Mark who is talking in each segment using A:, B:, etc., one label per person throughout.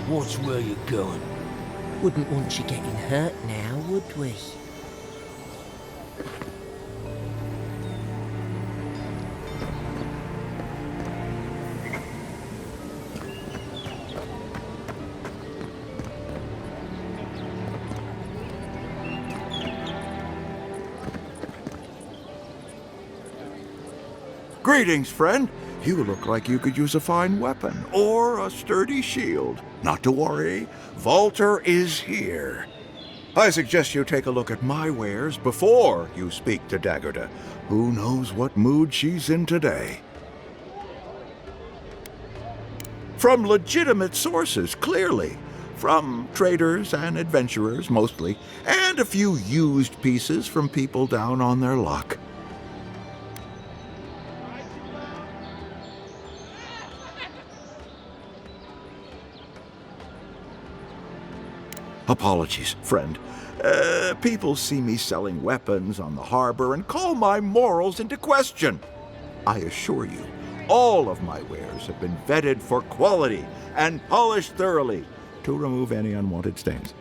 A: Watch where you're going. Wouldn't want you getting hurt now, would we?
B: Greetings, friend. You look like you could use a fine weapon or a sturdy shield. Not to worry, Volter is here. I suggest you take a look at my wares before you speak to Daggerda. Who knows what mood she's in today? From legitimate sources, clearly. From traders and adventurers, mostly, and a few used pieces from people down on their luck. Apologies, friend. People see me selling weapons on the harbor and call my morals into question. I assure you, all of my wares have been vetted for quality and polished thoroughly to remove any unwanted stains.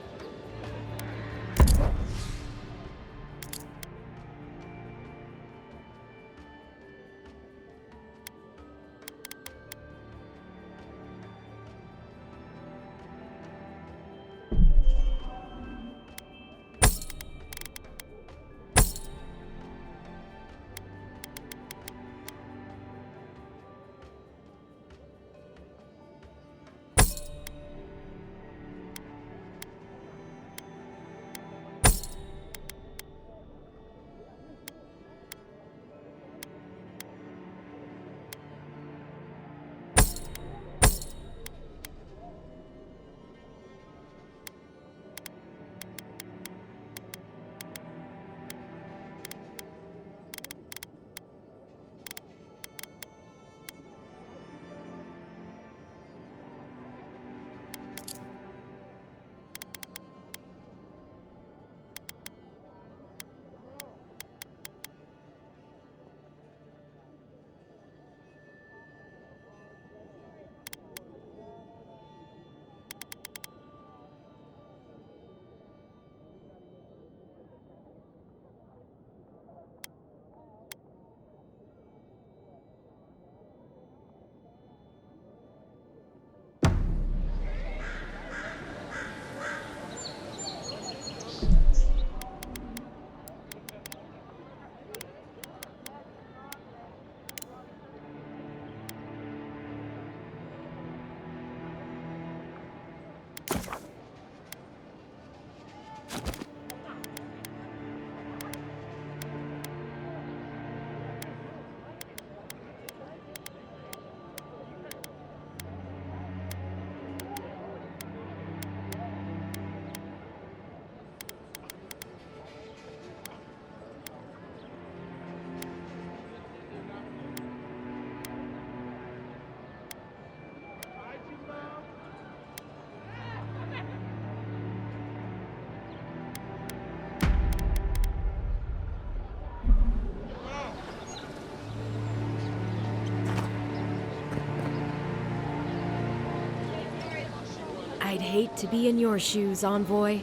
C: I'd hate to be in your shoes, Envoy.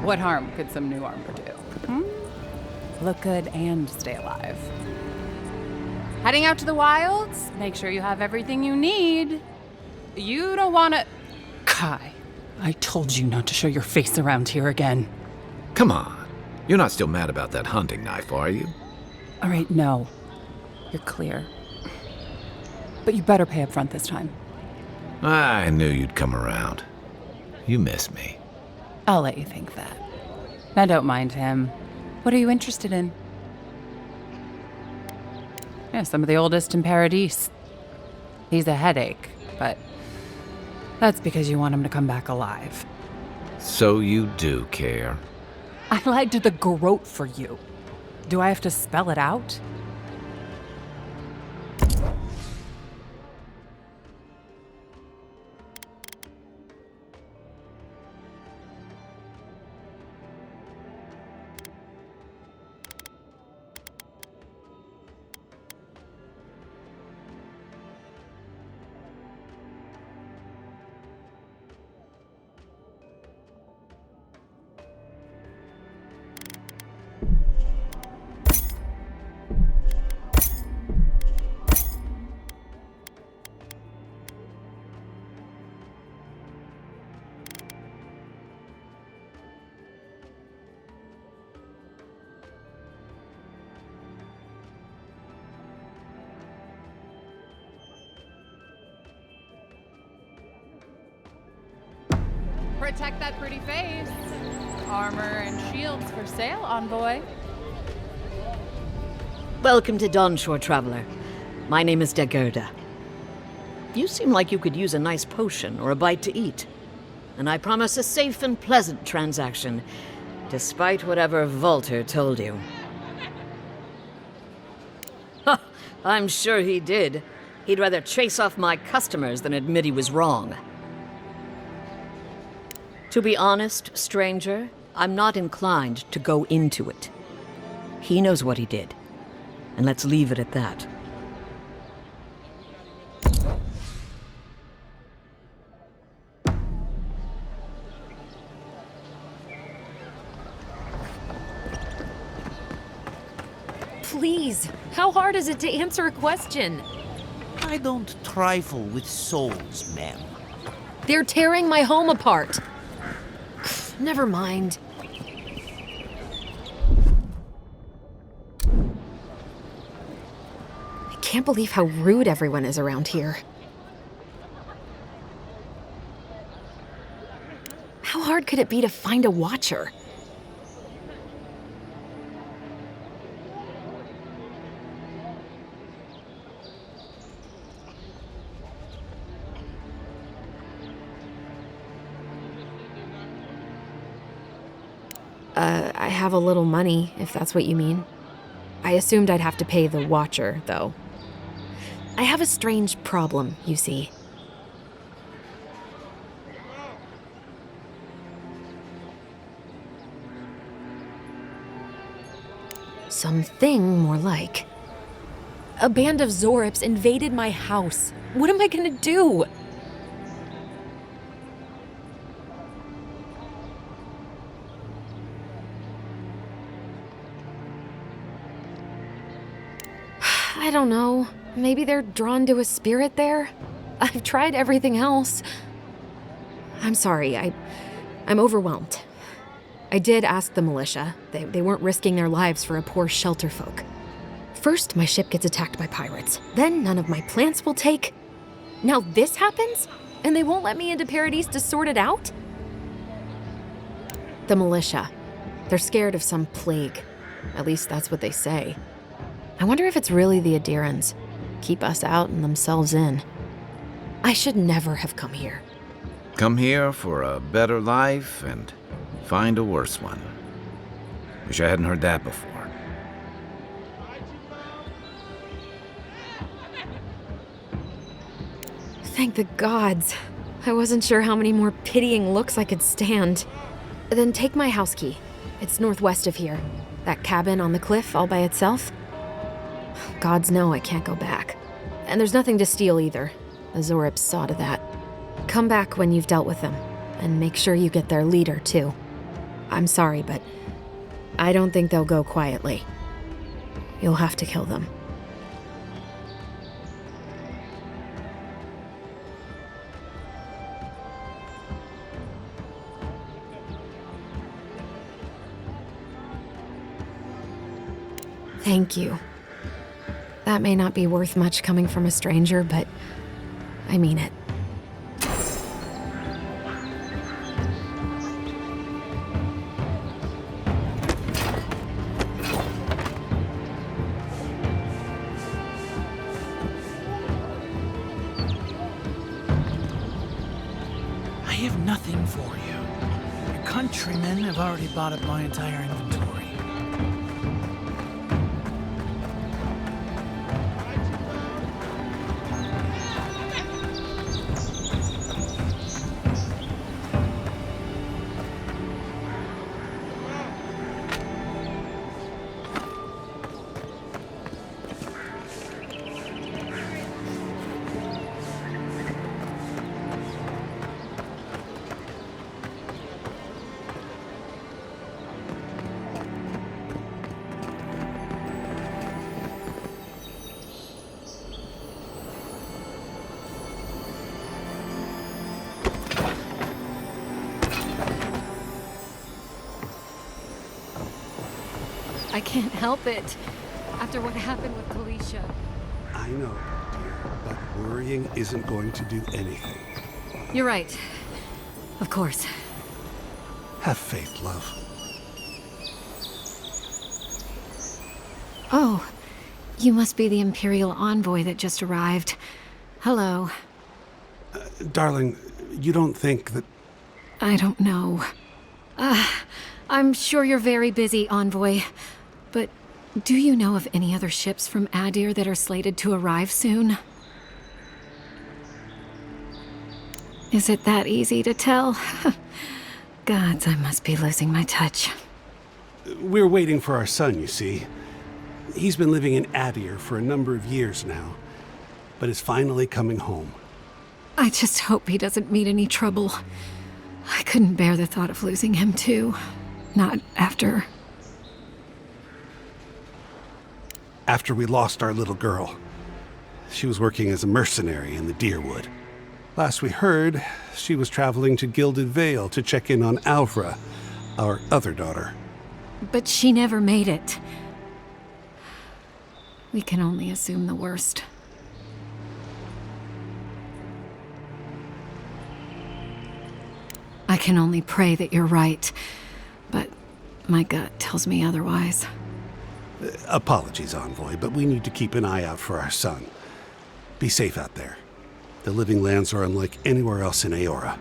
D: What harm could some new armor do? Look good and stay alive. Heading out to the wilds? Make sure you have everything you need. You don't want to... Kai, I told you not to show your face around here again.
E: Come on. You're not still mad about that hunting knife, are you?
D: All right, no. You're clear. But you better pay up front this time.
E: I knew you'd come around. You miss me.
D: I'll let you think that. Now don't mind him. What are you interested in? Yeah, some of the oldest in Paradise. He's a headache, but that's because you want him to come back alive.
E: So you do care.
D: I lied to the garrote for you. Do I have to spell it out? protect that pretty face. Armor and shields for sale, envoy.
F: Welcome to Dawnshore, Traveler. My name is Dagerda. You seem like you could use a nice potion or a bite to eat. And I promise a safe and pleasant transaction, despite whatever Volter told you. Ha! I'm sure he did. He'd rather chase off my customers than admit he was wrong. To be honest, stranger, I'm not inclined to go into it. He knows what he did. And let's leave it at that.
C: Please, how hard is it to answer a question?
A: I don't trifle with souls, ma'am.
C: They're tearing my home apart. Never mind. I can't believe how rude everyone is around here. How hard could it be to find a watcher? I have a little money, if that's what you mean. I assumed I'd have to pay the watcher, though. I have a strange problem, you see. Something more like. A band of Zorips invaded my house. What am I gonna do? I don't know. Maybe they're drawn to a spirit there? I've tried everything else. I'm sorry, I'm overwhelmed. I did ask the militia. They weren't risking their lives for a poor shelter folk. First, my ship gets attacked by pirates. Then none of my plants will take. Now this happens? And they won't let me into Paradise to sort it out? The militia. They're scared of some plague. At least that's what they say. I wonder if it's really the Adirans. Keep us out and themselves in. I should never have come here.
E: Come here for a better life and find a worse one. Wish I hadn't heard that before.
C: Thank the gods. I wasn't sure how many more pitying looks I could stand. Then take my house key. It's northwest of here. That cabin on the cliff all by itself. Gods know I can't go back. And there's nothing to steal either. The Zorips saw to that. Come back when you've dealt with them, and make sure you get their leader, too. I'm sorry, but I don't think they'll go quietly. You'll have to kill them. Thank you. That may not be worth much coming from a stranger, but I mean it.
G: I have nothing for you. Your countrymen have already bought up my entire inventory.
C: I can't help it. After what happened with Kalisha.
H: I know, dear, but worrying isn't going to do anything.
C: You're right. Of course.
H: Have faith, love.
C: Oh, you must be the Imperial envoy that just arrived. Hello.
H: Darling, you don't think that...
C: I don't know. I'm sure you're very busy, envoy. But do you know of any other ships from Adir that are slated to arrive soon? Is it that easy to tell? Gods, I must be losing my touch.
H: We're waiting for our son, you see. He's been living in Adir for a number of years now, but is finally coming home.
C: I just hope he doesn't meet any trouble. I couldn't bear the thought of losing him, too. Not after...
H: After we lost our little girl. She was working as a mercenary in the Deerwood. Last we heard, she was traveling to Gilded Vale to check in on Alvra, our other daughter.
C: But she never made it. We can only assume the worst. I can only pray that you're right, but my gut tells me otherwise.
H: Apologies, Envoy, but we need to keep an eye out for our son. Be safe out there. The Living Lands are unlike anywhere else in Aora.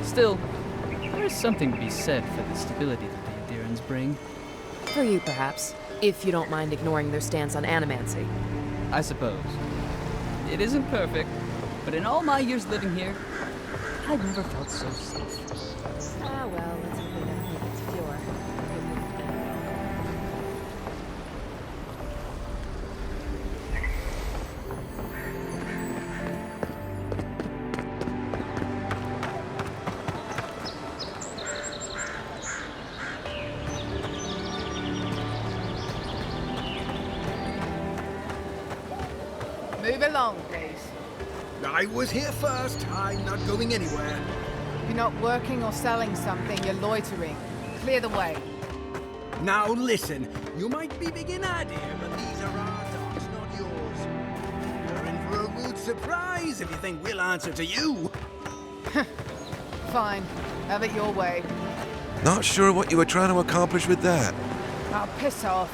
I: Still, there is something to be said for the stability that the Adirans bring.
J: For you, perhaps, if you don't mind ignoring their stance on animancy.
I: I suppose. It isn't perfect, but in all my years living here, I've never felt so safe.
J: Ah, well, let's hope they never make it to Fiora.
K: Move along, please.
L: I was here first. I'm not going anywhere.
K: If you're not working or selling something, you're loitering. Clear the way.
L: Now listen, you might be big in idea, but these are our dogs, not yours. You're in for a rude surprise if you think we'll answer to you.
K: Fine. Have it your way.
M: Not sure what you were trying to accomplish with that.
K: I'll piss off.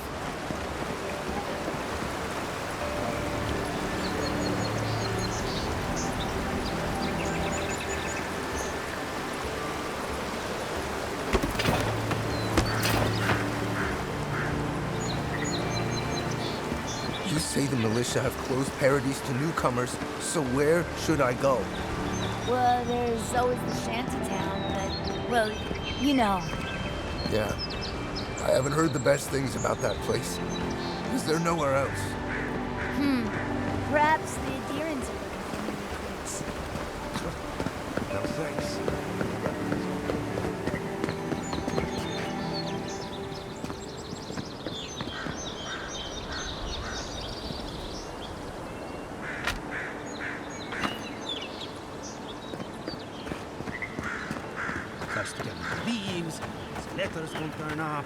M: You say the militia have closed Paradise to newcomers, so where should I go?
N: Well, there's always the shantytown, but, well, you know.
M: Yeah, I haven't heard the best things about that place. Is there nowhere else?
N: Perhaps the Adirans are looking for new recruits.
M: No thanks.
L: First get the leaves, his letters won't turn up.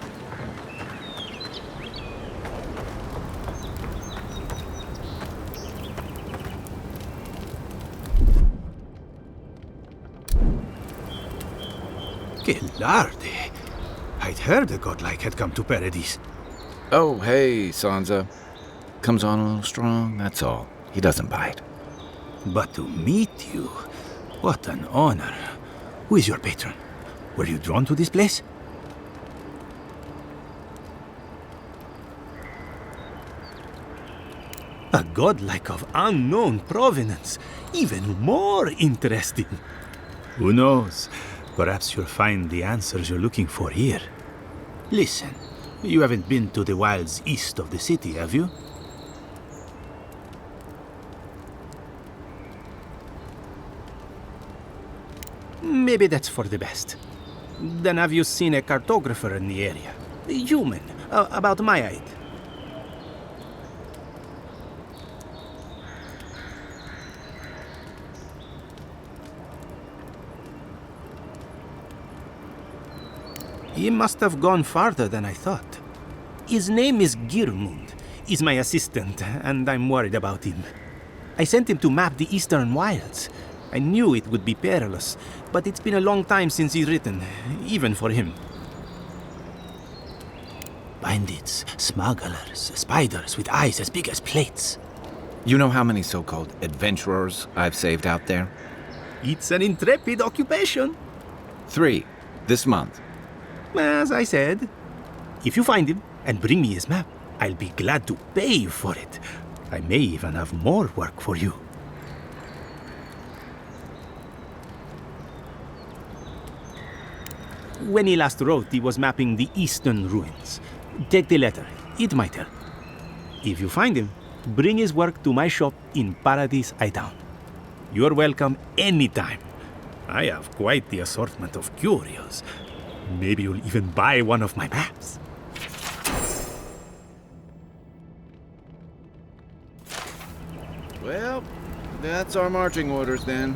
O: Che lardi! I'd heard a godlike had come to Paradise.
E: Oh, hey, Sansa. Comes on a little strong, that's all. He doesn't bite.
O: But to meet you, what an honor. Who is your patron? Were you drawn to this place? A godlike of unknown provenance. Even more interesting. Who knows? Perhaps you'll find the answers you're looking for here. Listen, you haven't been to the wilds east of the city, have you? Maybe that's for the best. Then have you seen a cartographer in the area? A human, about my height. He must have gone farther than I thought. His name is Girmund. is my assistant, and I'm worried about him. I sent him to map the eastern wilds. I knew it would be perilous, but it's been a long time since he's written, even for him. Bandits, smugglers, spiders with eyes as big as plates.
E: You know how many so-called adventurers I've saved out there?
O: It's an intrepid occupation.
E: 3, this month.
O: As I said, if you find him and bring me his map, I'll be glad to pay you for it. I may even have more work for you. When he last wrote, he was mapping the eastern ruins. Take the letter. It might help. If you find him, bring his work to my shop in Paradise Town. You're welcome anytime. I have quite the assortment of curios. Maybe you'll even buy one of my maps.
E: Well, that's our marching orders then.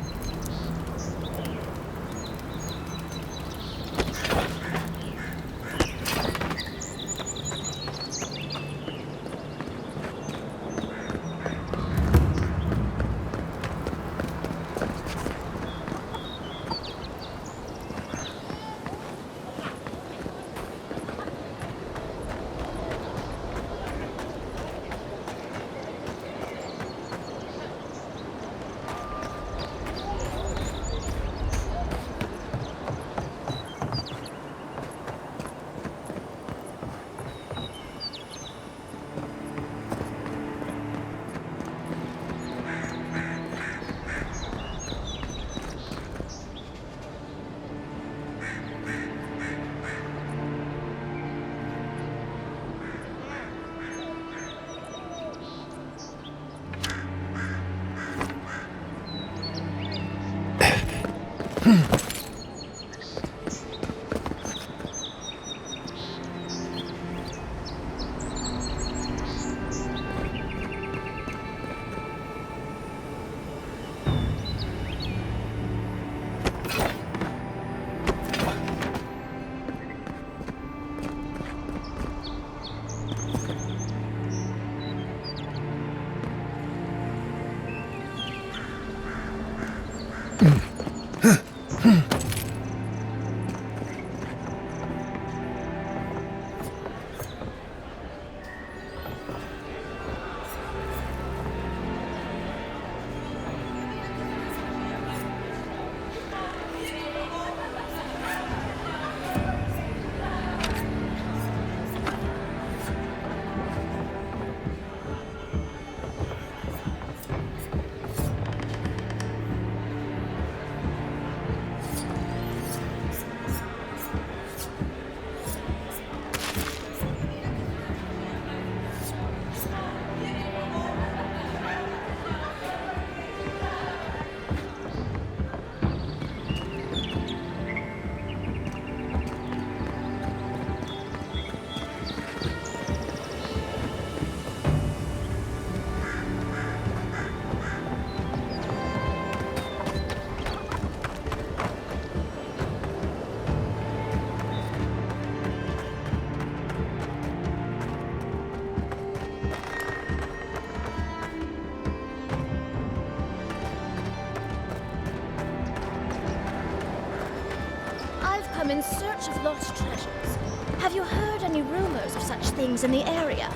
N: I'm in search of lost treasures. Have you heard any rumors of such things in the area?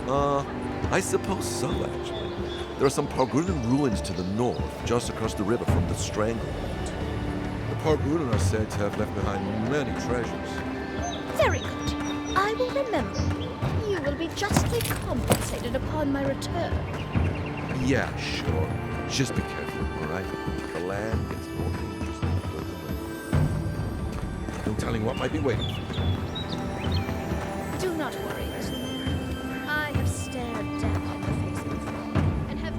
P: I suppose so, actually. There are some Pargrunan ruins to the north, just across the river from the Stranglehold. The Pargrunan are said to have left behind many treasures.
N: Very good. I will remember you. You will be justly compensated upon my return.
P: Yeah, sure. Just be careful, all right? The land gets more dangerous than the further north. No telling what might be waiting for you.
N: Do not worry, Mr. Lord. I have stared death in the face before, and have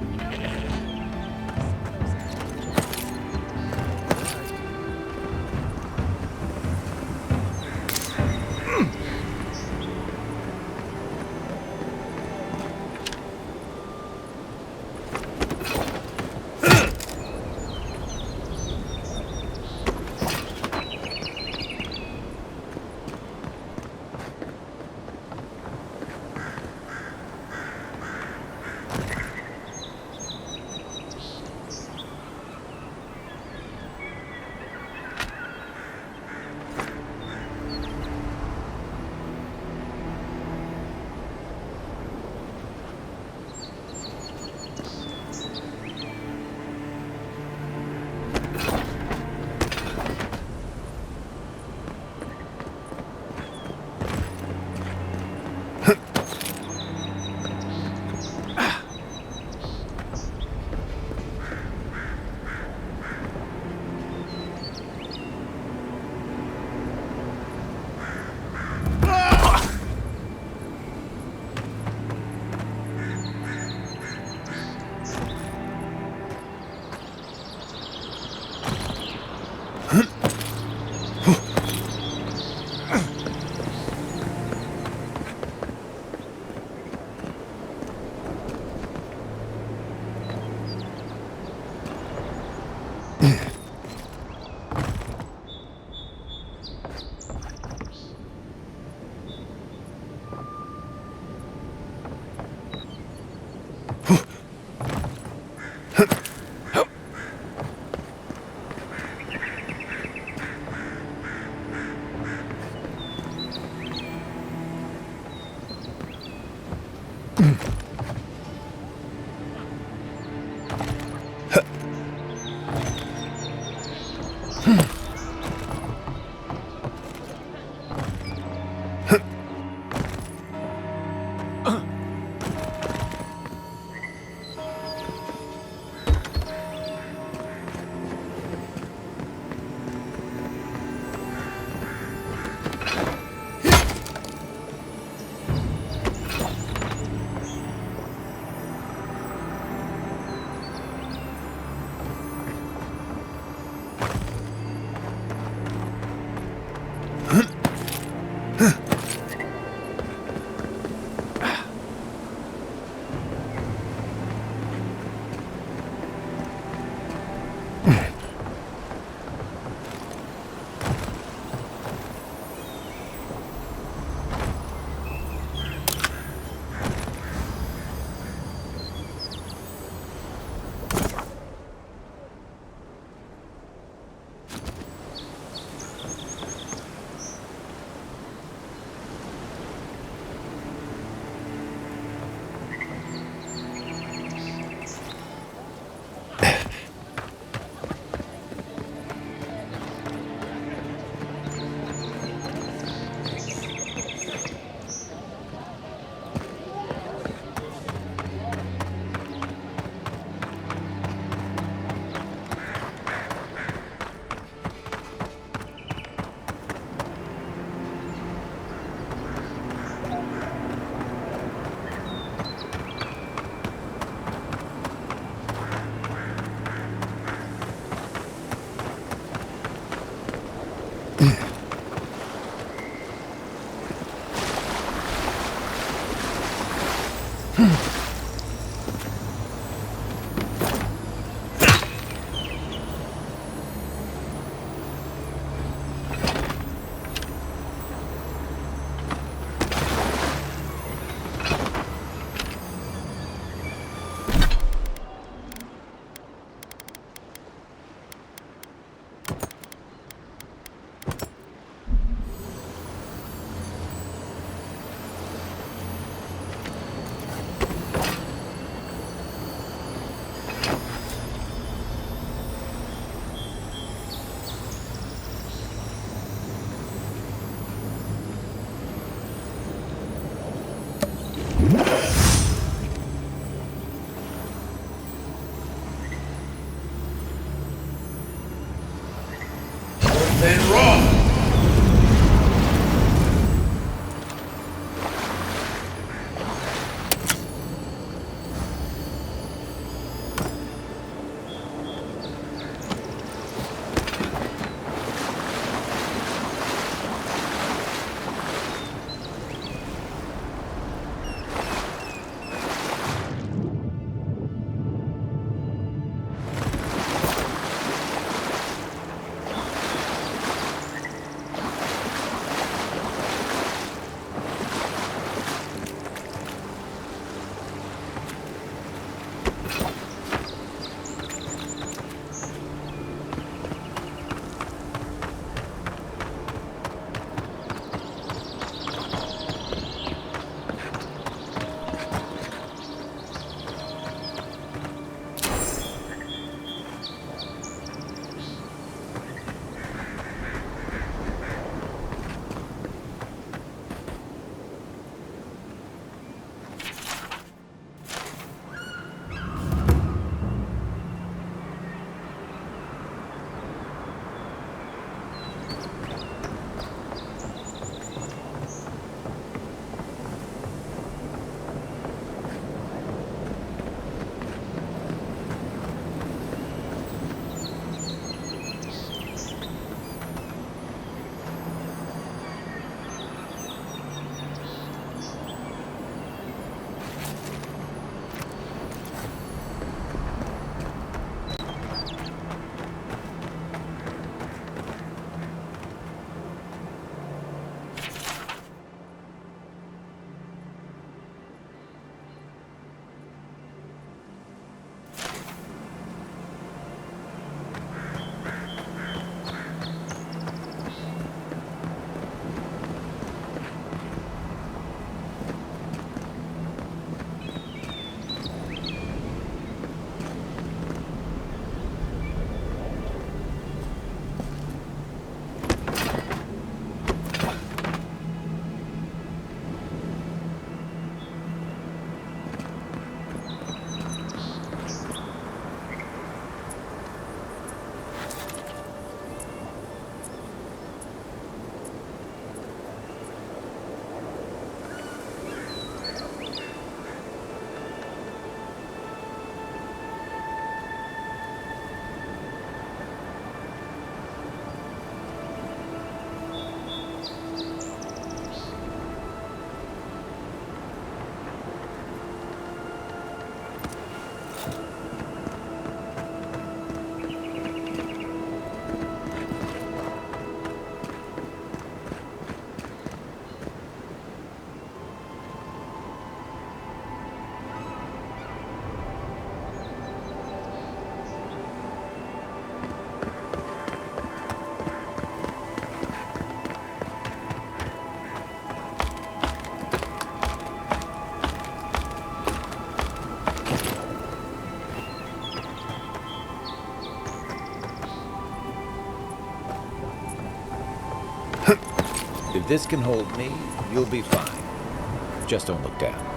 E: If this can hold me, you'll be fine. Just don't look down.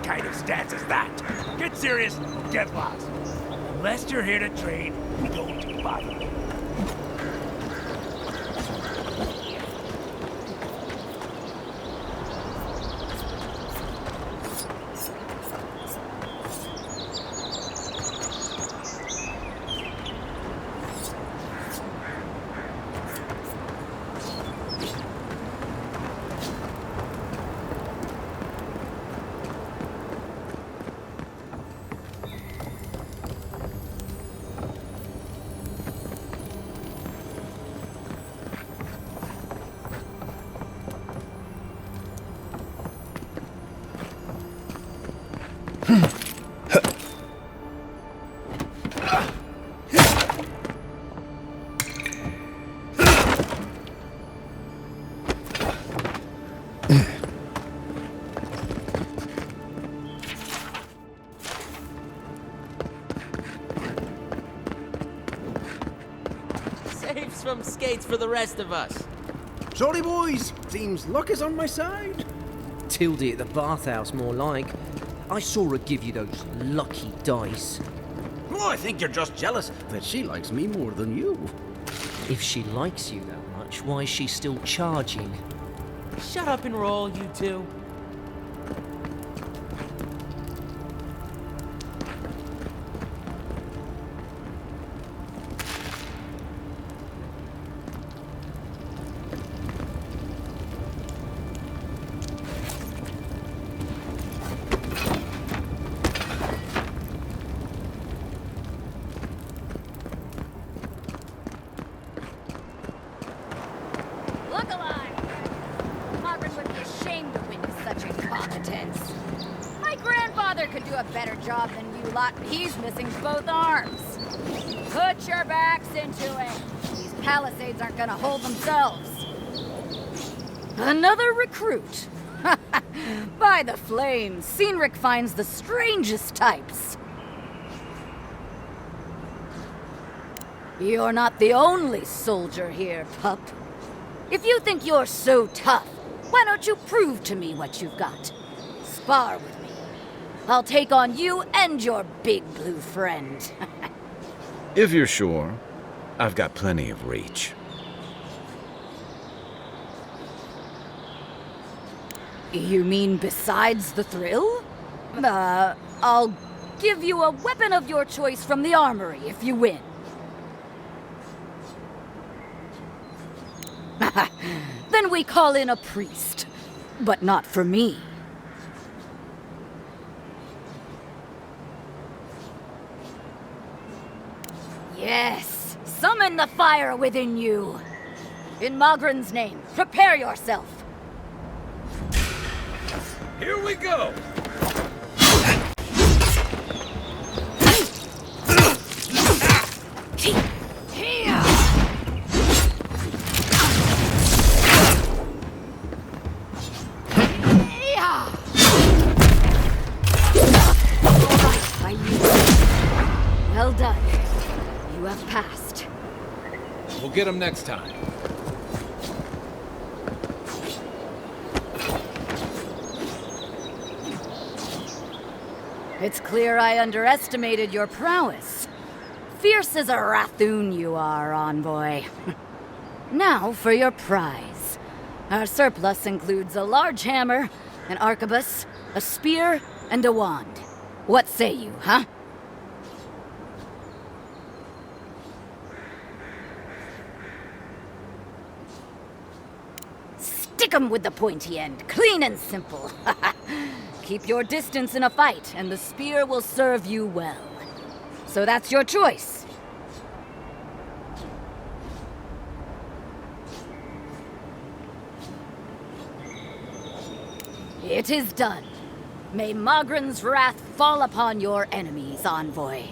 Q: Kind of stance is that? Get serious, get lost. Unless you're here to trade, don't bother.
A: Saves from skates for the rest of us.
L: Sorry, boys. Seems luck is on my side.
A: Tildy at the bathhouse, more like. I saw her give you those lucky dice.
L: Oh, I think you're just jealous that she likes me more than you.
A: If she likes you that much, why is she still charging? Shut up and roll, you two.
N: Look alive! Margaret would be ashamed to witness such incompetence. My grandfather could do a better job than you lot, and he's missing both arms. Put your backs into it. These palisades aren't gonna hold themselves. Another recruit. By the flames, Cynric finds the strangest types. You're not the only soldier here, pup. If you think you're so tough, why don't you prove to me what you've got? Spar with me. I'll take on you and your big blue friend.
E: If you're sure, I've got plenty of reach.
N: You mean besides the thrill? I'll give you a weapon of your choice from the armory if you win. Then we call in a priest. But not for me. Yes, summon the fire within you. In Magrin's name, prepare yourself.
Q: Here we go!
N: Well done. You have passed.
E: We'll get him next time.
N: It's clear I underestimated your prowess. Fierce as a Rathoon you are, envoy. Now for your prize. Our surplus includes a large hammer, an arquebus, a spear, and a wand. What say you, huh? Stick 'em with the pointy end, clean and simple. Keep your distance in a fight, and the spear will serve you well. So that's your choice. It is done. May Mogren's wrath fall upon your enemies, envoy.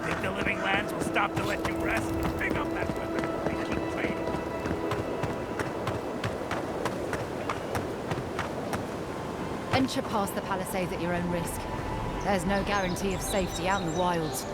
Q: Think the living lands will stop to let you rest? Pick up that weapon and keep training.
K: Venture past the palisades at your own risk. There's no guarantee of safety out in the wilds.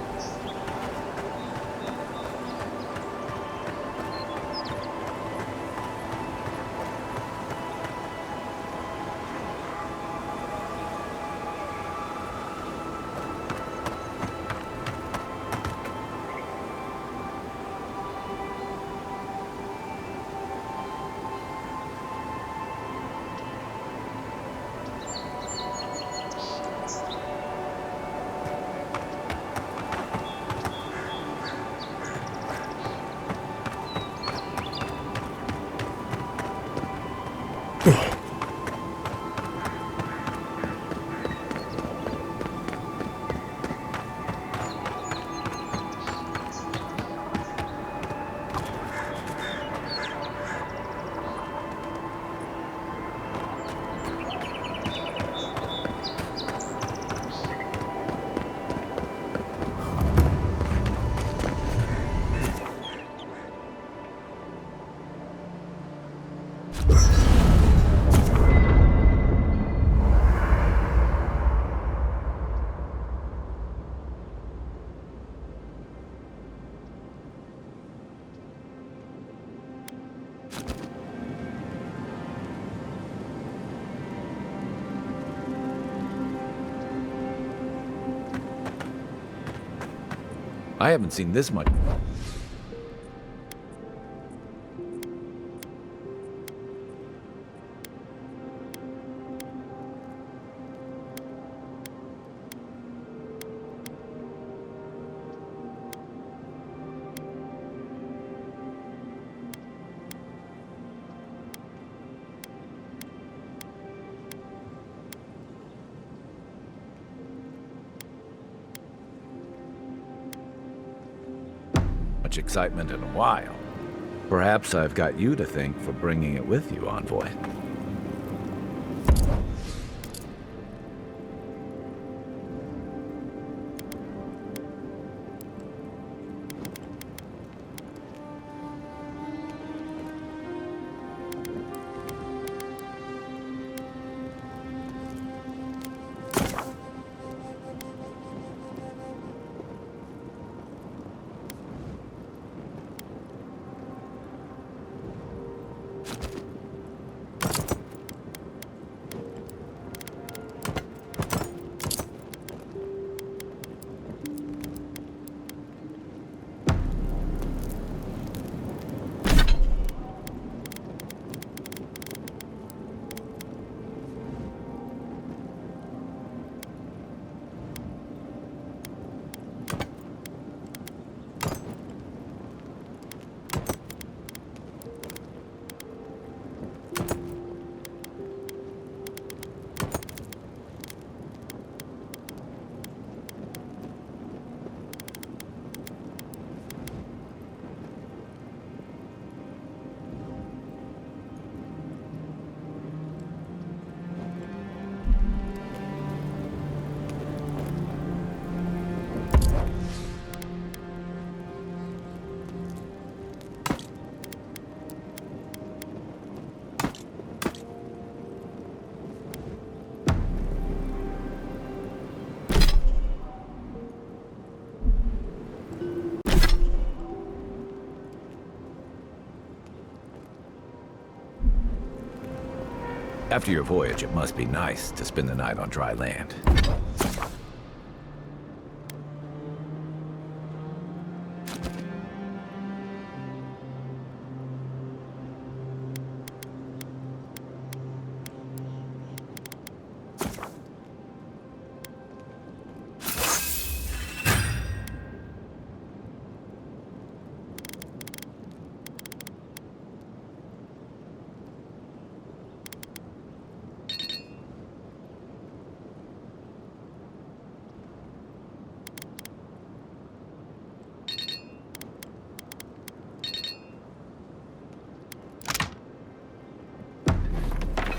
E: I haven't seen this much. Much excitement in a while. Perhaps I've got you to thank for bringing it with you, Envoy. After your voyage, it must be nice to spend the night on dry land.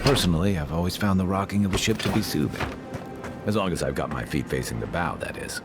E: Personally, I've always found the rocking of a ship to be soothing. As long as I've got my feet facing the bow, that is.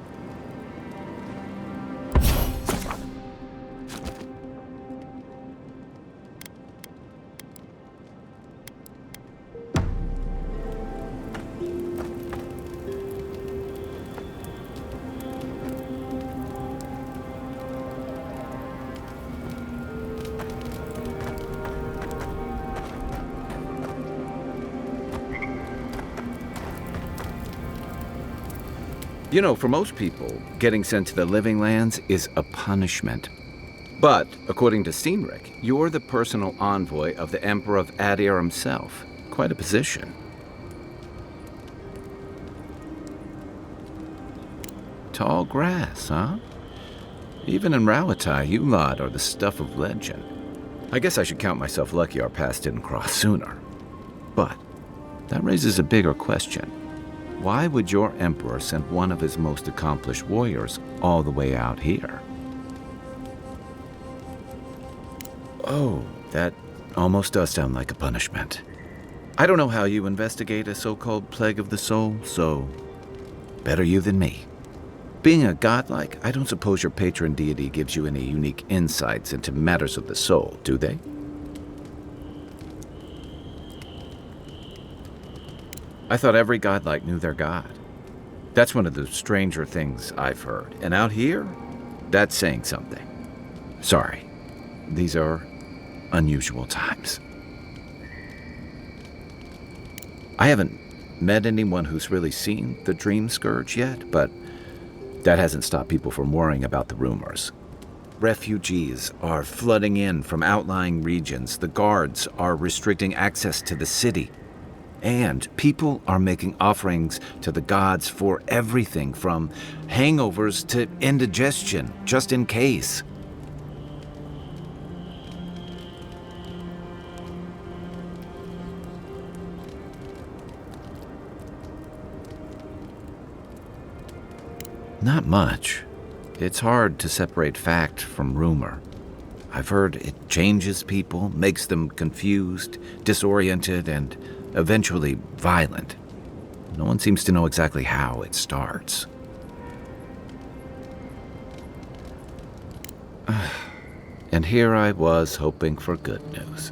E: You know, for most people, getting sent to the Living Lands is a punishment. But, according to Steenrick, you're the personal envoy of the Emperor of Adir himself. Quite a position. Tall grass, huh? Even in Rawatai, you lot are the stuff of legend. I guess I should count myself lucky our paths didn't cross sooner. But that raises a bigger question. Why would your emperor send one of his most accomplished warriors all the way out here? Oh, that almost does sound like a punishment. I don't know how you investigate a so-called plague of the soul, so better you than me. Being a godlike, I don't suppose your patron deity gives you any unique insights into matters of the soul, do they? I thought every godlike knew their god. That's one of the stranger things I've heard. And out here, that's saying something. Sorry, these are unusual times. I haven't met anyone who's really seen the Dream Scourge yet, but That hasn't stopped people from worrying about the rumors. Refugees are flooding in from outlying regions. The guards are restricting access to the city. And people are making offerings to the gods for everything from hangovers to indigestion, just in case. Not much. It's hard to separate fact from rumor. I've heard it changes people, makes them confused, disoriented, and eventually violent. No one seems to know exactly how it starts. And here I was hoping for good news.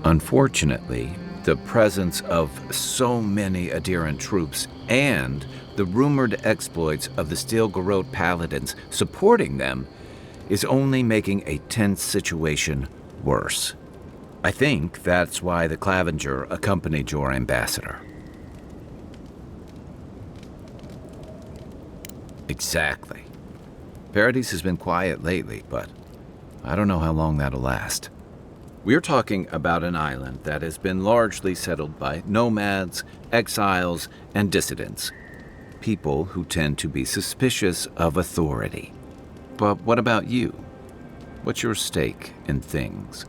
E: Unfortunately, the presence of so many adherent troops and the rumored exploits of the Steel-Garrote paladins supporting them is only making a tense situation worse. I think that's why the Clavenger accompanied your ambassador. Exactly. Paradise has been quiet lately, but I don't know how long that'll last. We're talking about an island that has been largely settled by nomads, exiles, and dissidents. People who tend to be suspicious of authority. But what about you? What's your stake in things?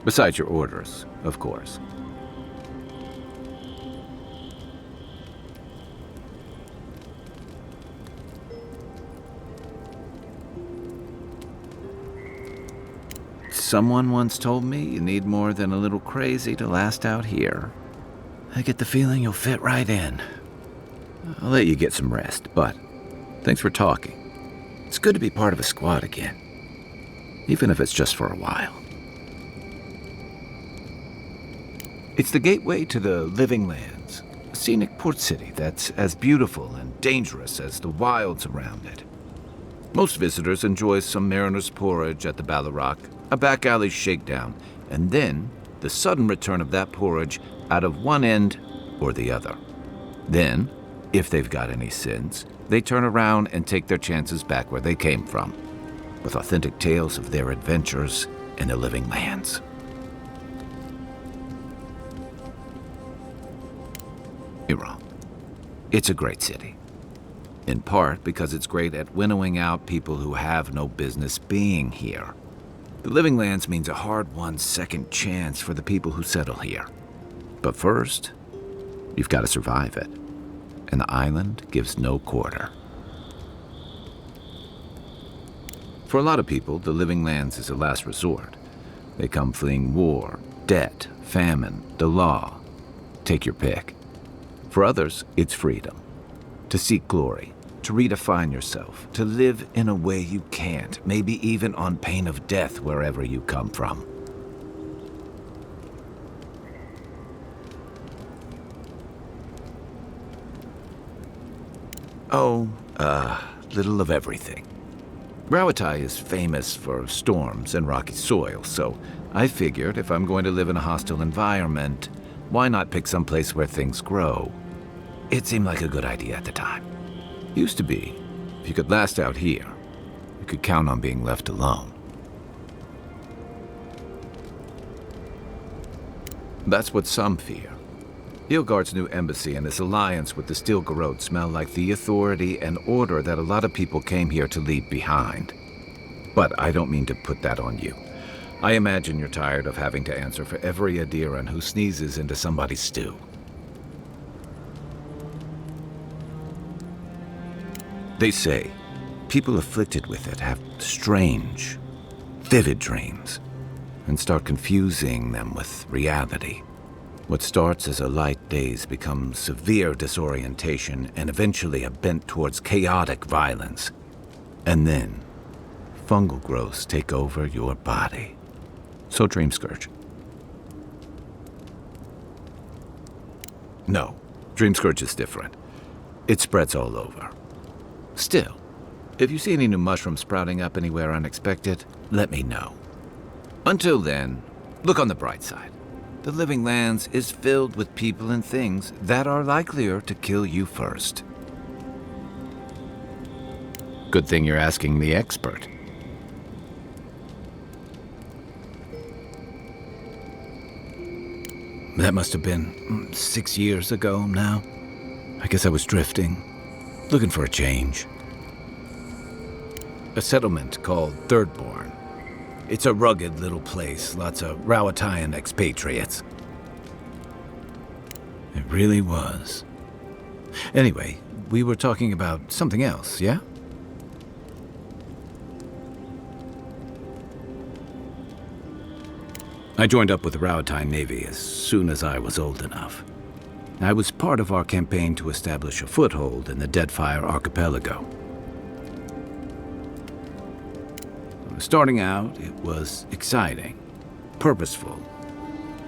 E: Besides your orders, of course. Someone once told me you need more than a little crazy to last out here. I get the feeling you'll fit right in. I'll let you get some rest, but thanks for talking. It's good to be part of a squad again, even if it's just for a while. It's the gateway to the Living Lands, a scenic port city that's as beautiful and dangerous as the wilds around it. Most visitors enjoy some mariner's porridge at the Ballarrock, a back alley shakedown, and then the sudden return of that porridge out of one end or the other. Then, if they've got any sense, they turn around and take their chances back where they came from, with authentic tales of their adventures in the Living Lands. You're wrong. It's a great city. In part because it's great at winnowing out people who have no business being here. The Living Lands means a hard-won second chance for the people who settle here. But first, you've got to survive it. And the island gives no quarter. For a lot of people, the Living Lands is a last resort. They come fleeing war, debt, famine, the law. Take your pick. For others, it's freedom. To seek glory, to redefine yourself, to live in a way you can't, maybe even on pain of death wherever you come from. Oh, little of everything. Rauatai is famous for storms and rocky soil, so I figured if I'm going to live in a hostile environment, why not pick some place where things grow? It seemed like a good idea at the time. Used to be, if you could last out here, you could count on being left alone. That's what some fear. Hilgard's new embassy and his alliance with the Steel-Garrote smell like the authority and order that a lot of people came here to leave behind. But I don't mean to put that on you. I imagine you're tired of having to answer for every Adiran who sneezes into somebody's stew. They say people afflicted with it have strange, vivid dreams and start confusing them with reality. What starts as a light daze becomes severe disorientation and eventually a bent towards chaotic violence. And then, fungal growths take over your body. So Dream Scourge. No, Dream Scourge is different. It spreads all over. Still, if you see any new mushrooms sprouting up anywhere unexpected, let me know. Until then, look on the bright side. The Living Lands is filled with people and things that are likelier to kill you first. Good thing you're asking the expert. That must have been 6 years ago now. I guess I was drifting, looking for a change. A settlement called Thirdborn. It's a rugged little place, lots of Rowatayan expatriates. It really was. Anyway, we were talking about something else, yeah? I joined up with the Rowatayan Navy as soon as I was old enough. I was part of our campaign to establish a foothold in the Deadfire Archipelago. Starting out, it was exciting, purposeful.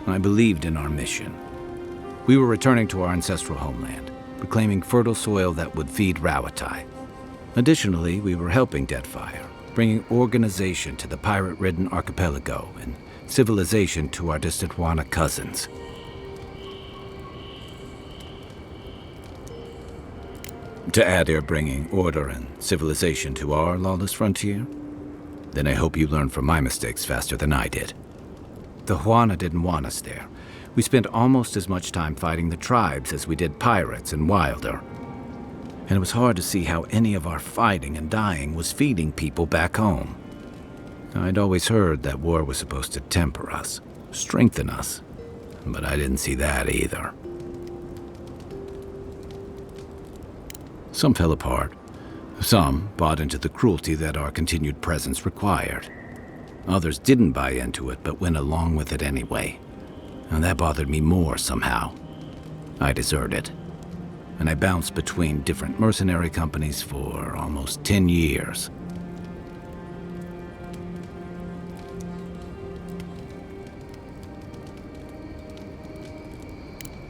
E: I believed in our mission. We were returning to our ancestral homeland, reclaiming fertile soil that would feed Rawatai. Additionally, we were helping Deadfire, bringing organization to the pirate-ridden archipelago and civilization to our distant Wana cousins. To add, you're bringing order and civilization to our lawless frontier? Then I hope you learn from my mistakes faster than I did. The Huana didn't want us there. We spent almost as much time fighting the tribes as we did pirates and Wilder. And it was hard to see how any of our fighting and dying was feeding people back home. I'd always heard that war was supposed to temper us, strengthen us, but I didn't see that either. Some fell apart. Some bought into the cruelty that our continued presence required. Others didn't buy into it, but went along with it anyway. And that bothered me more somehow. I deserted. And I bounced between different mercenary companies for almost 10 years.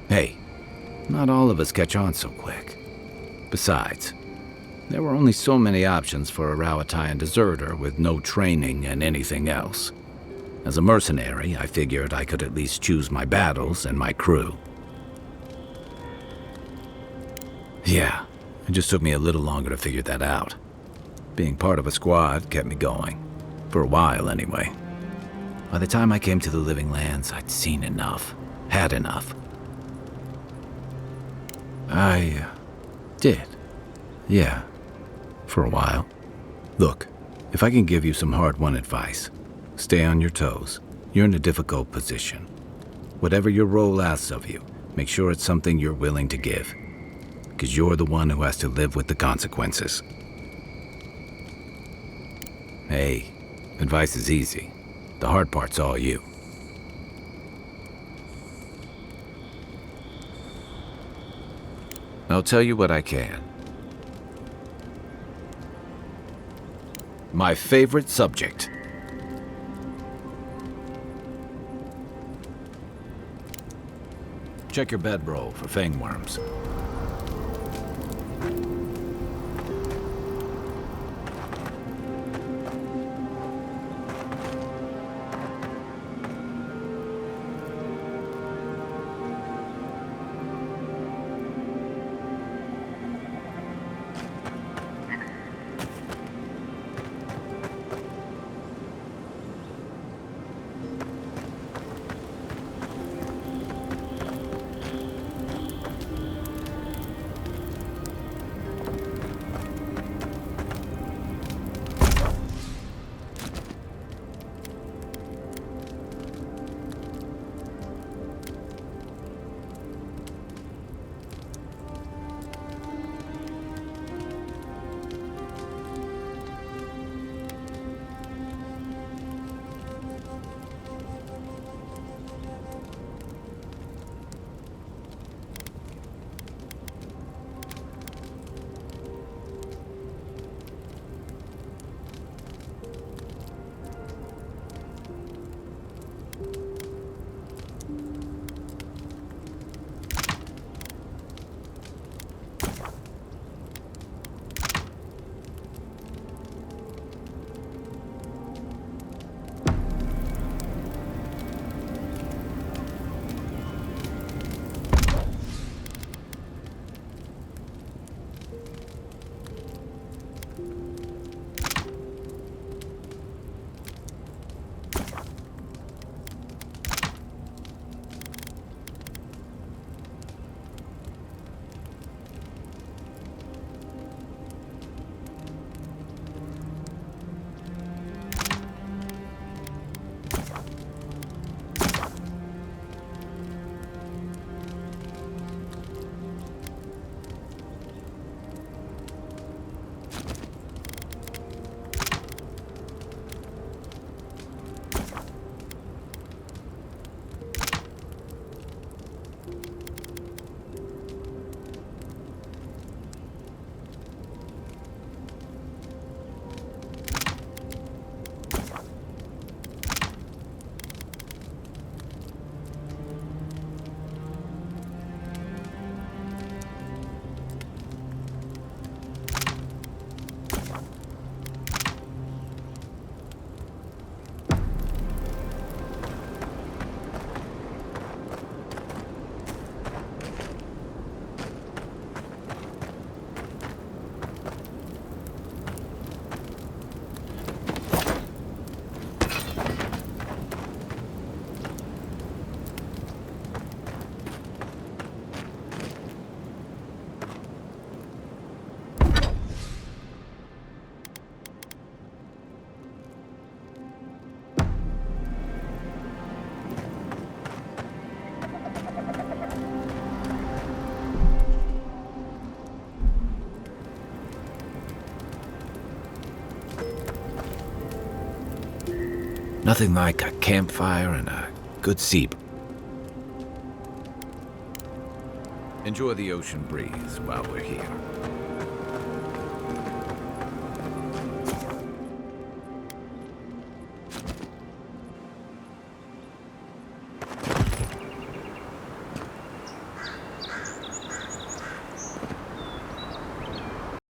E: Hey, not all of us catch on so quick. Besides, there were only so many options for a Rowatayan deserter with no training and anything else. As a mercenary, I figured I could at least choose my battles and my crew. Yeah, it just took me a little longer to figure that out. Being part of a squad kept me going. For a while, anyway. By the time I came to the Living Lands, I'd seen enough. Had enough. I did. Yeah. For a while. Look, if I can give you some hard-won advice, stay on your toes. You're in a difficult position. Whatever your role asks of you, make sure it's something you're willing to give. Because you're the one who has to live with the consequences. Hey, advice is easy. The hard part's all you. I'll tell you what I can. My favorite subject. Check your bedroll for fangworms. Nothing like a campfire and a good sea. Enjoy the ocean breeze while we're here.